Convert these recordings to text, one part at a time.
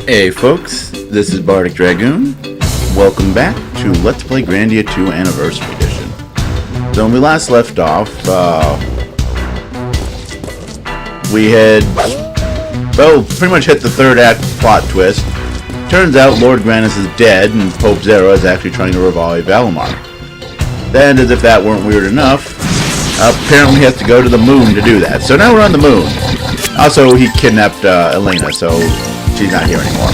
Hey folks, this is Bardic Dragoon. Welcome back to Let's Play Grandia 2 Anniversary Edition. So when we last left off, we had, well, pretty much hit the third act plot twist. Turns out Lord Grannis is dead and Pope Zera is actually trying to revive Valmar. Then, as if that weren't weird enough, apparently he has to go to the moon to do that. So now we're on the moon. Also, he kidnapped Elena, so she's not here anymore.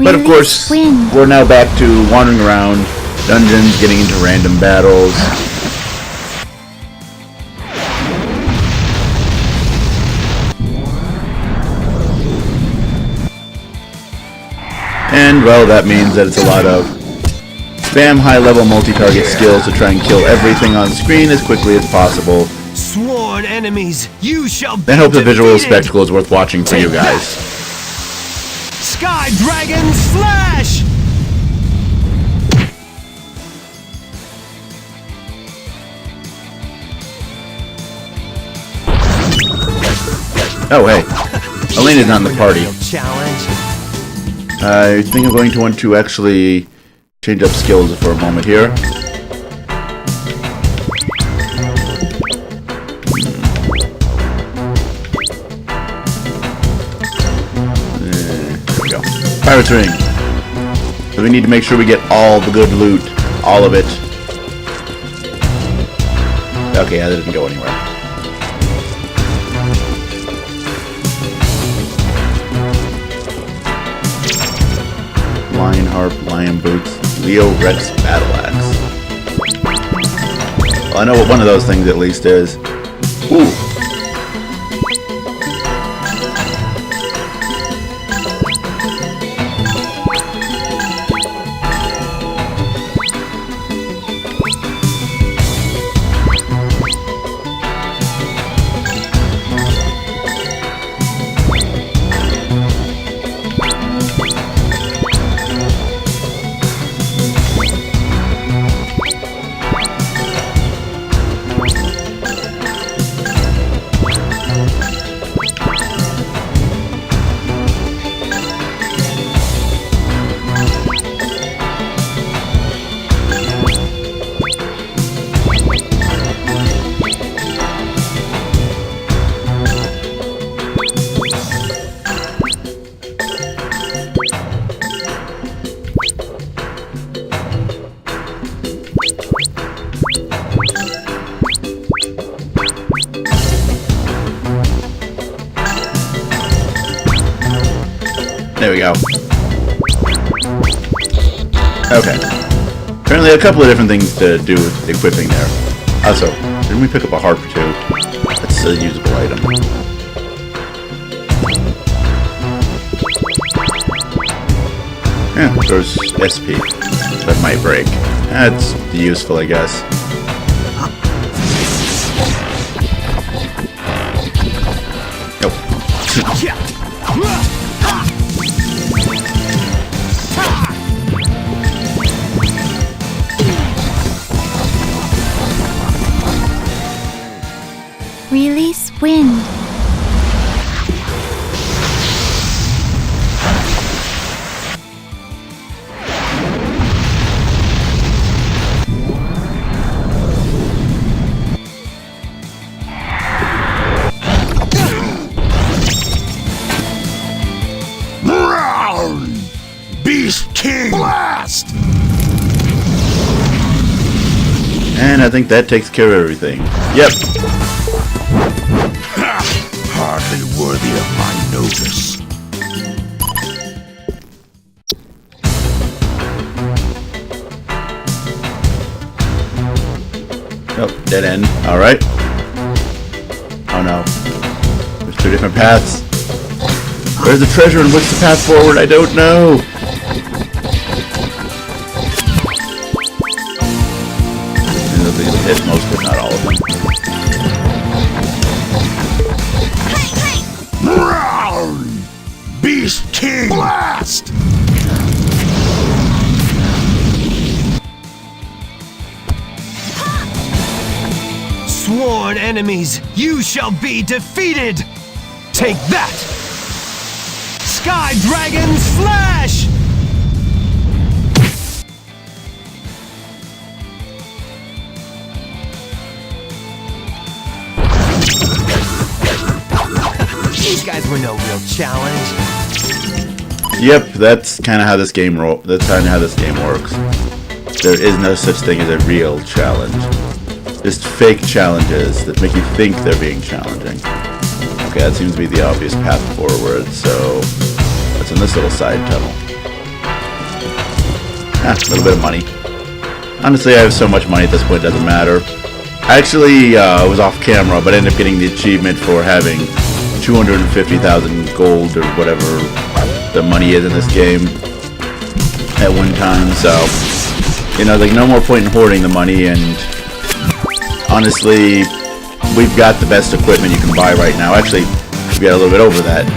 But of course, we're now back to wandering around dungeons, getting into random battles. And, well, that means that it's a lot of spam high-level multi-target skills to try and kill everything on screen as quickly as possible. Sworn enemies, you shall be I hope the visual defeated. spectacle is worth watching for you guys. Sky Dragon Slash! Oh, hey. Elena's not in the party. Challenge. I think I'm going to want to actually change up skills for a moment here. There we go. Pirate's Ring. So we need to make sure we get all the good loot. All of it. Okay, that didn't go anywhere. Lion Harp, Lion Boots, Leo Rex Battle Axe. Well, I know what one of those things at least is. Ooh. There we go. Okay. Apparently a couple of different things to do with equipping there. Also, didn't we pick up a harp too? That's a usable item. Yeah, there's SP. That might break. That's useful, I guess. Nope. Release wind. Beast King Blast! And I think that takes care of everything. Yep. Hardly worthy of my notice. Oh, dead end. Alright. Oh no. There's two different paths. Where's the treasure and what's the path forward? I don't know. It'll hit most, but not all of them. Beast King Blast! stubborn enemies, you shall be defeated! Take that! Sky Dragon Slash! These guys were no real challenge. Yep, that's kind of how this game That's kind of how this game works. There is no such thing as a real challenge. Just fake challenges that make you think they're being challenging. Okay, that seems to be the obvious path forward, so that's in this little side tunnel. Ah, a little bit of money. Honestly, I have so much money at this point, it doesn't matter. I actually was off camera, but ended up getting the achievement for having 250,000 gold or whatever the money is in this game at one time, so you know, like no more point in hoarding the money, and honestly, we've got the best equipment you can buy right now. Actually, we got a little bit over that.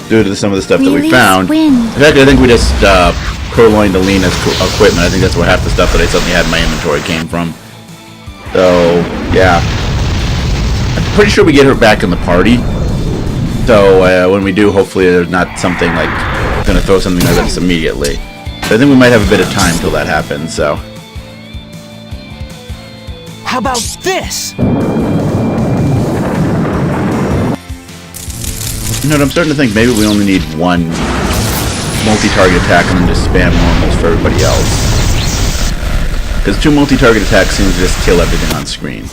Due to some of the stuff that we found. In fact, I think we just purloined Alina's equipment. I think that's where half the stuff that I suddenly had in my inventory came from. So, yeah. I'm pretty sure we get her back in the party. So, when we do, hopefully there's not something like gonna throw something at us immediately. So I think we might have a bit of time till that happens, so. How about this? You know what, I'm starting to think maybe we only need one multi-target attack and then just spam normals for everybody else. Because 2 multi-target attacks seems to just kill everything on screen.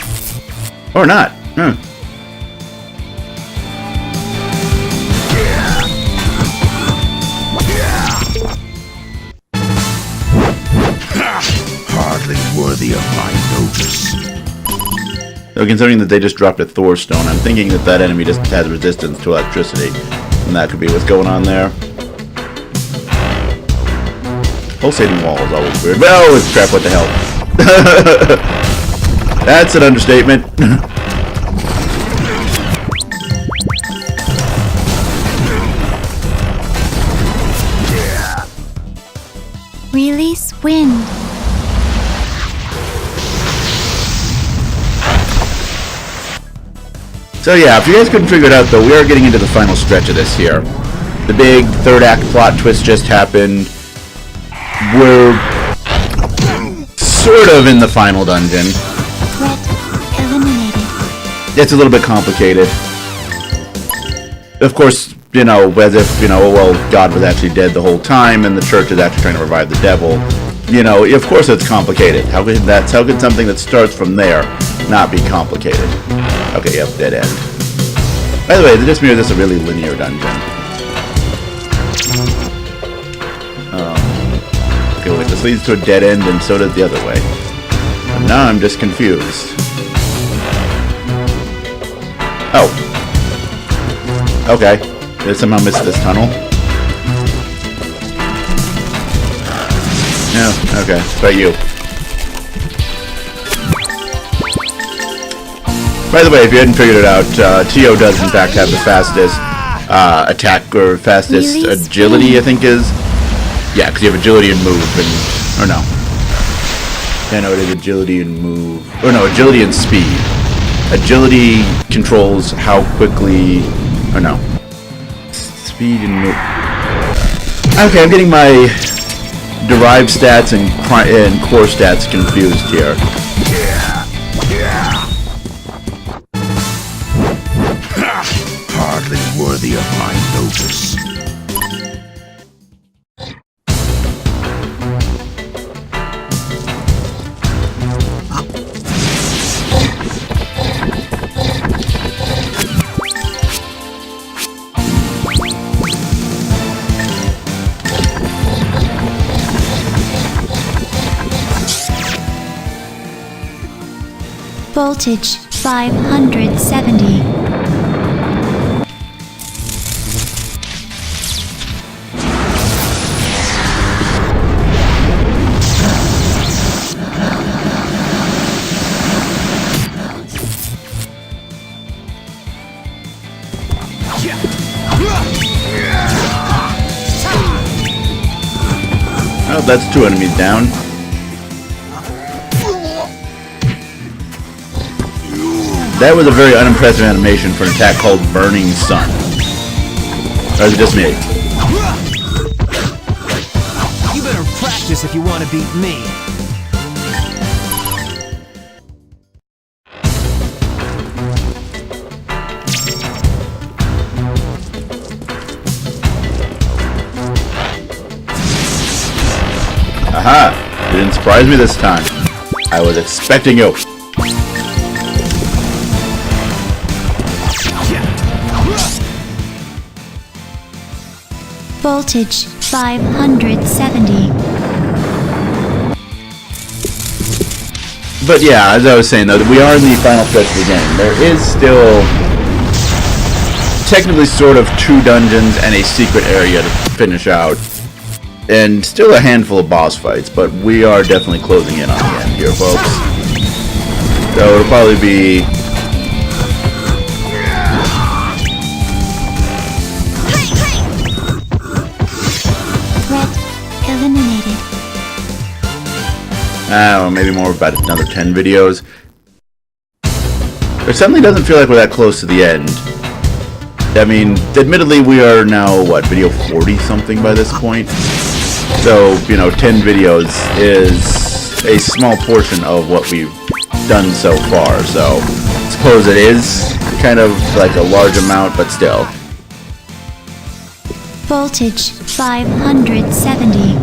Or not. Hardly worthy of my notice. So considering that they just dropped a Thor stone, I'm thinking that that enemy just has resistance to electricity. And that could be what's going on there. Pulsating wall is always weird. Oh, it's crap, what the hell. That's an understatement. Release wind. So yeah, if you guys couldn't figure it out though, we are getting into the final stretch of this here. The big third act plot twist just happened. We're sort of in the final dungeon. Threat eliminated. It's a little bit complicated. Of course, you know, as if, you know, well, God was actually dead the whole time and the church is actually trying to revive the devil. You know, of course it's complicated. How could something that starts from there not be complicated? Okay, yep, dead end. By the way, this is a really linear dungeon. Okay, wait, this leads to a dead end and so does the other way. And now I'm just confused. Oh. Okay. Did I somehow miss this tunnel? No, okay, it's about you. By the way, if you hadn't figured it out, Tio does in fact have the fastest attack, or fastest agility, I think is. Yeah, because you have agility and move, and, or no. Yeah, no, it is agility and move. Or no, agility and speed. Agility controls how quickly, or no. Speed and move. Okay, I'm getting my derived stats and core stats confused here. Hardly worthy of my notice. Voltage 570. Oh, that's 2 enemies down. That was a very unimpressive animation for an attack called Burning Sun. Or is it just me? You better practice if you want to beat me. Aha! You didn't surprise me this time. I was expecting you. Voltage 570. But yeah, as I was saying though, we are in the final stretch of the game. There is still technically sort of 2 dungeons and a secret area to finish out. And still a handful of boss fights, but we are definitely closing in on the end here, folks. So it'll probably be... Threat eliminated. I don't know, maybe more about another 10 videos. It suddenly doesn't feel like we're that close to the end. I mean, admittedly, we are now, what, video 40-something by this point? So, you know, 10 videos is a small portion of what we've done so far, so I suppose it is kind of like a large amount, but still. Voltage 570.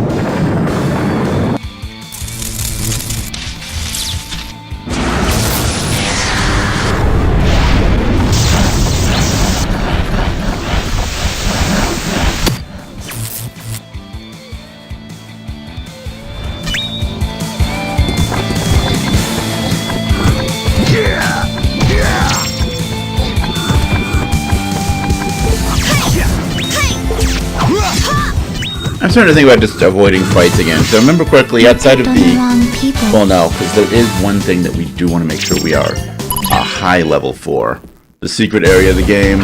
I'm starting to think about just avoiding fights again. So remember correctly, outside of On the... the wrong people. Well, no, because there is one thing that we do want to make sure we are a high level for. The secret area of the game.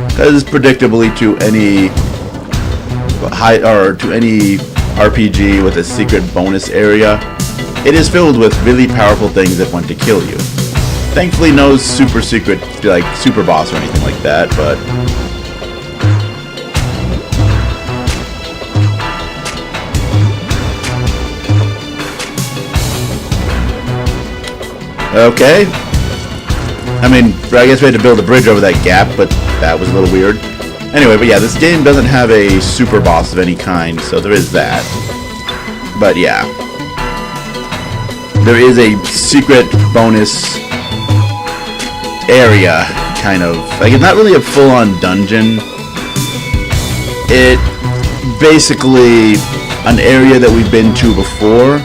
Because predictably to any any RPG with a secret bonus area, it is filled with really powerful things that want to kill you. Thankfully no super secret, like super boss or anything like that, but... Okay. I mean, I guess we had to build a bridge over that gap, but that was a little weird. Anyway, but yeah, this game doesn't have a super boss of any kind, so there is that. But yeah. There is a secret bonus area, kind of. Like, it's not really a full-on dungeon. It basically, an area that we've been to before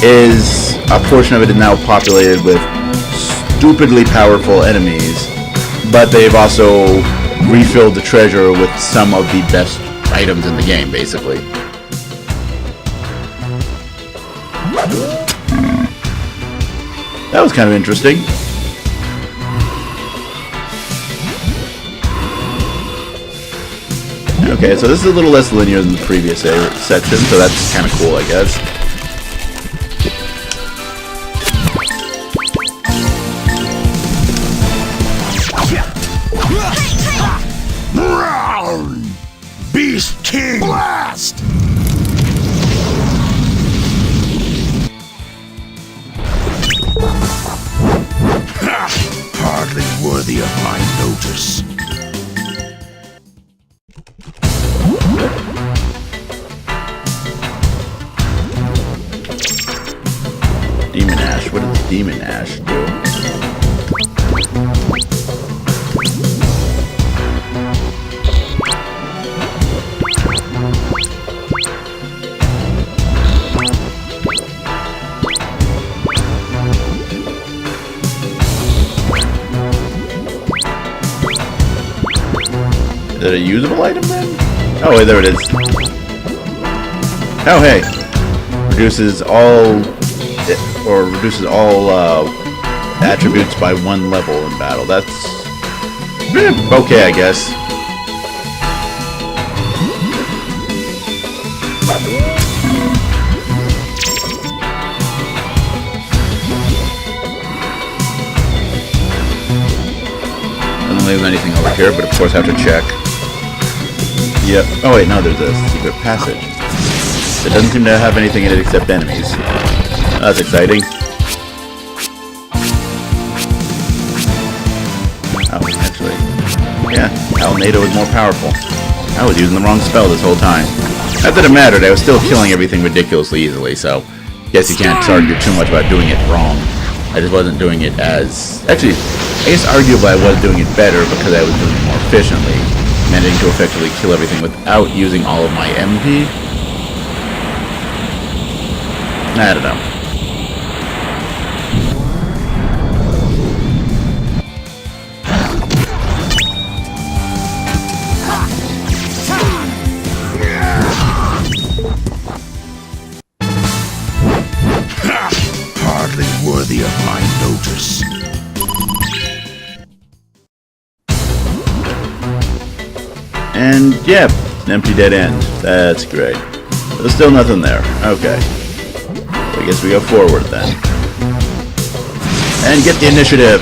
is a portion of it is now populated with stupidly powerful enemies, but they've also refilled the treasure with some of the best items in the game, basically. That was kind of interesting. Okay, so this is a little less linear than the previous section, so that's kind of cool, I guess. Beast King! Blast! Hardly worthy of my notice. Demon Ash. What does Demon Ash do? Is it a usable item then? Oh, wait, there it is. Oh, hey. Reduces all attributes by 1 level in battle. That's okay, I guess. think there's anything over here, but of course I have to check. Yep. Oh wait, no, there's a secret passage. It doesn't seem to have anything in it except enemies. That's exciting. Oh, actually, yeah, Alnado is more powerful. I was using the wrong spell this whole time. Not that it mattered, I was still killing everything ridiculously easily, so guess you can't argue too much about doing it wrong. I just wasn't doing it as... Actually, I guess arguably I was doing it better because I was doing it more efficiently, managing to effectively kill everything without using all of my MP. I don't know. Hardly worthy of my notice. And yeah, an empty dead end. That's great. But there's still nothing there. Okay. I guess we go forward then. And get the initiative!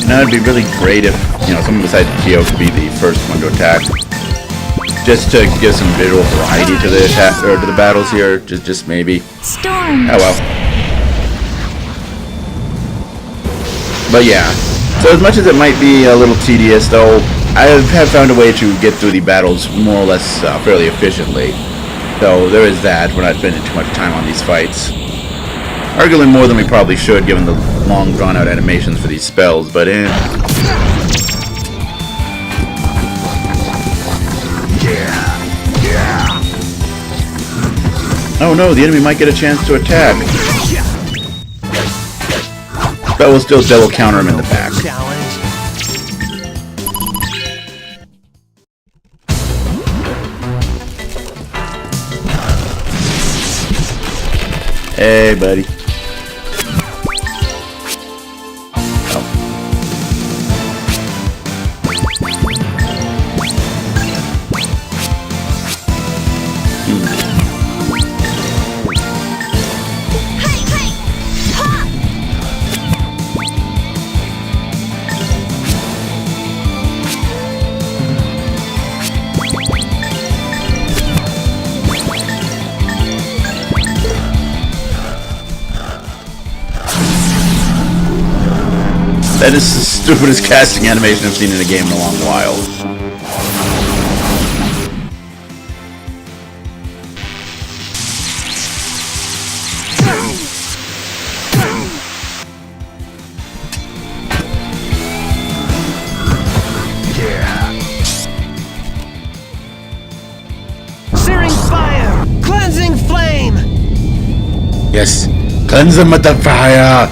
Now it'd be really great if, you know, someone besides Geo could be the first one to attack. Just to give some visual variety to the attack or to the battles here. Just maybe. Storm. Oh well. But yeah. So as much as it might be a little tedious though, I have found a way to get through the battles more or less fairly efficiently. So there is that. We're not spending too much time on these fights. Arguably more than we probably should given the long drawn out animations for these spells, but oh no, the enemy might get a chance to attack. But we'll still double counter him in the back. Hey, buddy. That is the stupidest casting animation I've seen in a game in a long while. Searing fire! Cleansing flame! Yes, cleanse them with the fire!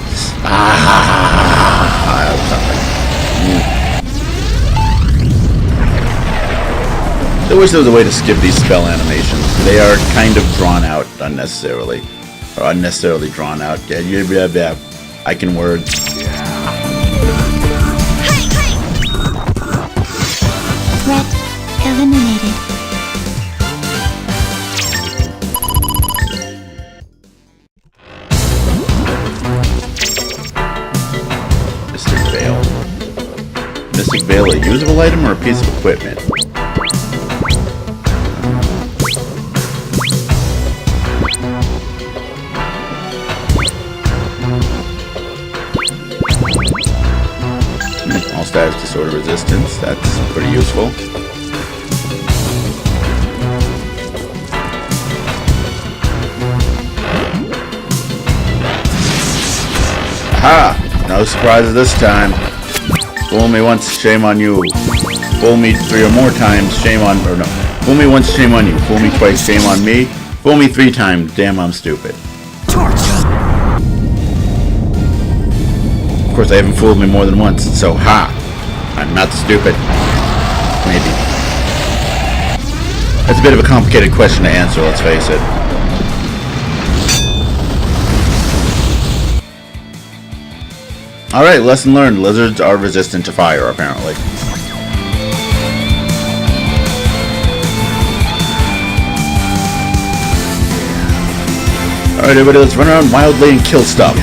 I wish there was a way to skip these spell animations. They are kind of drawn out unnecessarily. Or unnecessarily drawn out. Yeah, I can words. Threat eliminated. Mystic Veil. Mystic Veil, a usable item or a piece of equipment? All status disorder resistance, that's pretty useful. Aha! No surprises this time. Fool me once, shame on you. Fool me 3 or more times, shame on... Or no. Fool me once, shame on you. Fool me twice, shame on me. Fool me 3 times, damn I'm stupid. Of course, they haven't fooled me more than once, so ha! I'm not stupid. Maybe. That's a bit of a complicated question to answer, let's face it. Alright, lesson learned. Lizards are resistant to fire, apparently. Alright, everybody, let's run around wildly and kill stuff.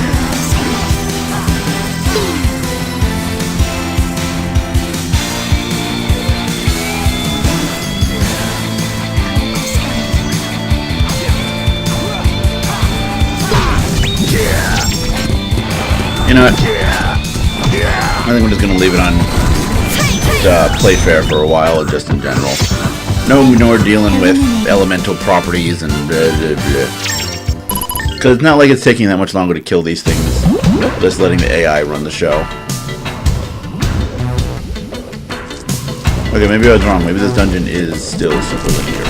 You know what? I think we're just gonna leave it on Playfair for a while, just in general. No more dealing with elemental properties and blah, blah, blah. Because it's not like it's taking that much longer to kill these things. Just letting the AI run the show. Okay, maybe I was wrong. Maybe this dungeon is still super linear.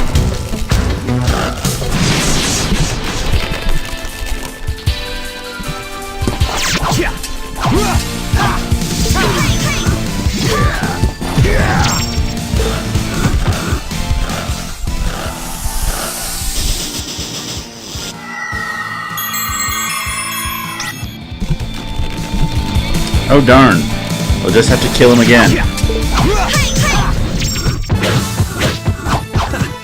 Oh darn. We'll just have to kill him again.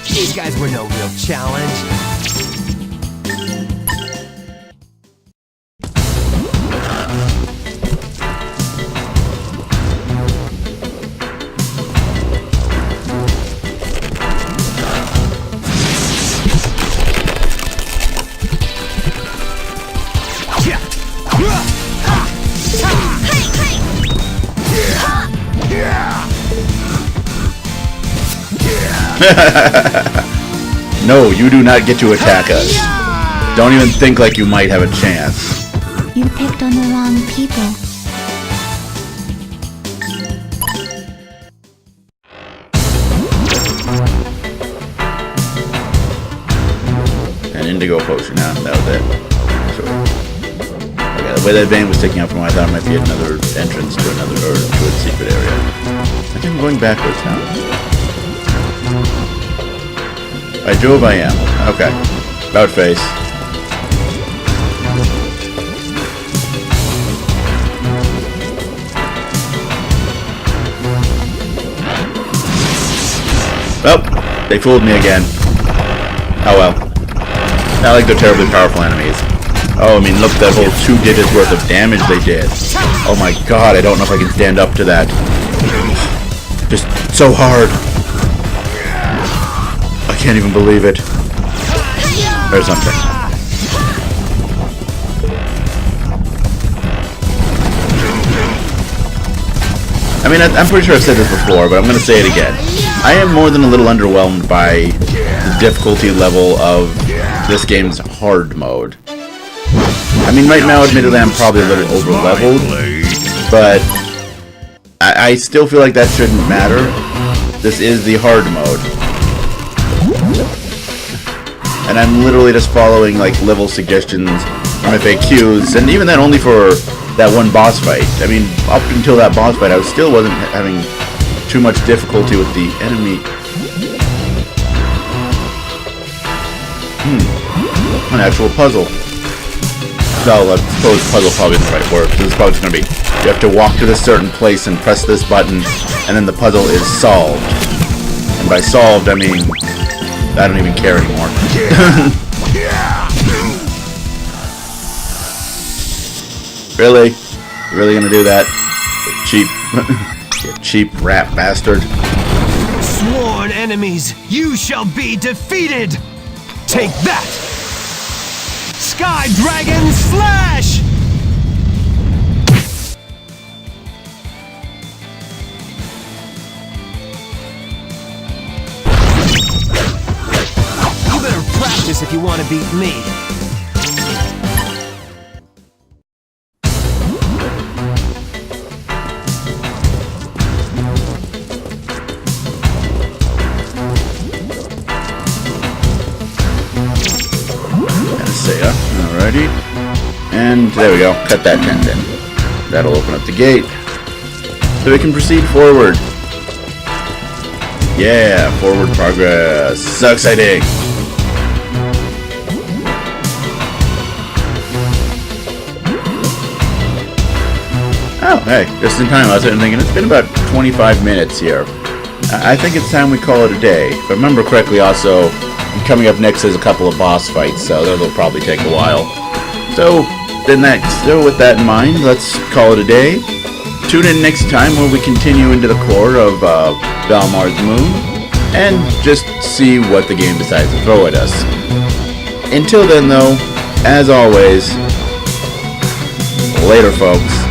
These guys were no real challenge. No, you do not get to attack us. Don't even think like you might have a chance. You picked on the wrong people. An indigo potion, now that was it. Sure. Okay, the way that vein was sticking out from what I thought might be another entrance to another or to a secret area. I think I'm going backwards now. By Jove, I am. Okay. About face. Well, they fooled me again. Oh well. Not like they're terribly powerful enemies. Oh, I mean, look, that whole 2 digits worth of damage they did. Oh my god, I don't know if I can stand up to that. Just so hard. I can't even believe it. There's something. I mean, I'm pretty sure I've said this before, but I'm going to say it again. I am more than a little underwhelmed by the difficulty level of this game's hard mode. I mean, right now, admittedly, I'm probably a little over-leveled, but I still feel like that shouldn't matter. This is the hard mode. And I'm literally just following, like, level suggestions from FAQs, and even then only for that one boss fight. I mean, up until that boss fight, I still wasn't having too much difficulty with the enemy. An actual puzzle. No, I suppose puzzle probably isn't the right word. This is probably going to be, you have to walk to this certain place and press this button, and then the puzzle is solved. And by solved, I mean, I don't even care anymore. Really? You really gonna do that? Cheap. You cheap rat bastard. Sworn enemies, you shall be defeated! Take that! Sky Dragon Slash! You better practice if you want to beat me. Alrighty. And there we go. Cut that tendon. That'll open up the gate. So we can proceed forward. Yeah, forward progress. So exciting. Oh, hey, just in time. I was thinking it's been about 25 minutes here. I think it's time we call it a day. If I remember correctly, also, coming up next is a couple of boss fights, so that'll probably take a while. So with that in mind, let's call it a day. Tune in next time where we continue into the core of Valmar's moon, and just see what the game decides to throw at us. Until then, though, as always, later, folks.